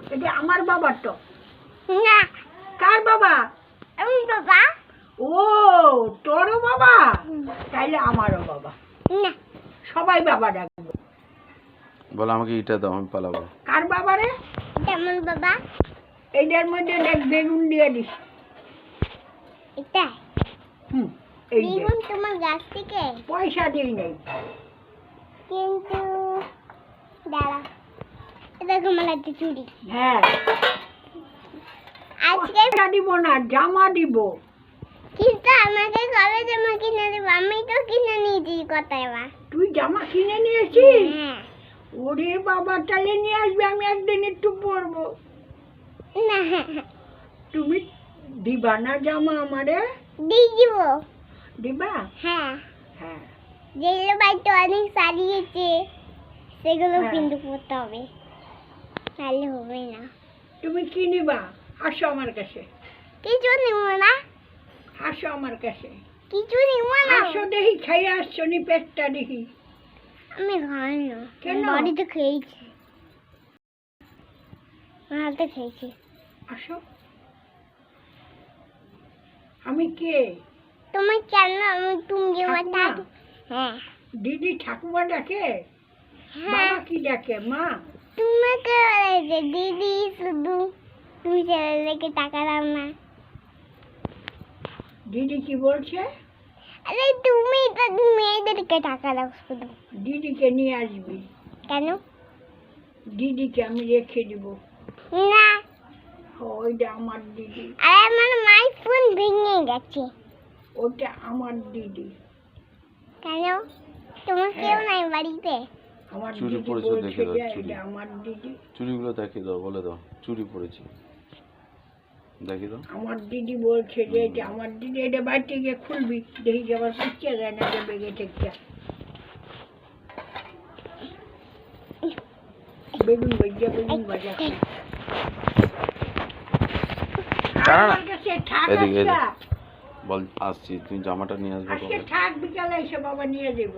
এটা আমার বাবা তো না কার বাবা আমি বাবা ও তোরও বাবা তাইলে আমারও বাবা না সবাই বাবা ডাকবো বল আমাকে ইটা দাও আমি পালাবো কার বাবা রে তেমন বাবা এইটার মধ্যে দেখ বেগুন দিয়ে দিস এটা এই যে বেগুন তোমার গাছ থেকে পয়সা দিই নাই কিন্তু দাঁড়া দেখো আমার একটা চুড়ি হ্যাঁ আজকে পয়সা দিব না জামা দিব কিন্তু আমাকে কবে জামা কিনে দেবো আমি তো কিনে নিয়েছি কোথায় বা তুই জামা কিনে নিয়েছিস হ্যাঁ ওরে বাবা তাহলে নিয়ে আসবে আমি একদিন একটু পরবো না তুমি দিবা না জামা আমারে দিয়ে দিব দিবা হ্যাঁ হ্যাঁ যেগুলো বাড়িতে অনেক সারিয়েছে সেগুলো হ্যাঁ। কিন্তু পরতে হবে তাহলে হবে না তুমি কি নিবা আসো আমার কাছে কিছু নিব না আসো আমার কাছে কিছু নিব না আসো দেখি খাইয়ে আসছো নি পেটটা দেখি আমি খাই না কেন? বাড়িতে খেয়েছি হাতে খেয়েছি আসো আমি কে তোমার কেন আমি তুমি ঠাকুমা? হ্যাঁ দিদি ঠাকুমা ডাকে হ্যাঁ বাবা কি ডাকে মা তোমাকে বলেছে দিদি শুধু তুমি ছেলেদেরকে টাকা দাও না দিদি কি বলছে আরে তুমি তো মেয়েদেরকে টাকা দাও শুধু দিদিকে নিয়ে আসবি কেন দিদিকে আমি রেখে দিব না ওইটা আমার দিদি আরে আমার মায়ের ফোন ভেঙে গেছে ওটা আমার দিদি কেন তোমার কেউ নাই বাড়িতে আমার চুরি দিদি পড়েছে বলছে দেখে দাও, যে চুরি। এটা আমার দিদি চুড়িগুলো দেখিয়ে দাও বলে দাও চুড়ি পড়েছি দেখিয়ে দাও আমার দিদি বলছে যে এটা আমার দিদি এটা বাড়িতে গিয়ে খুলবি দেখি যে আবার পিছিয়ে যায় না যে বেগে থেকে বেগুন ভাজা বেগুন ভাজা দাঁড়া না। আমার কাছে থাক এদিকে, আজকে। বল আসছি তুমি জামাটা নিয়ে আসবে আজকে কবে? থাক বিকালে এসে বাবা নিয়ে যাবো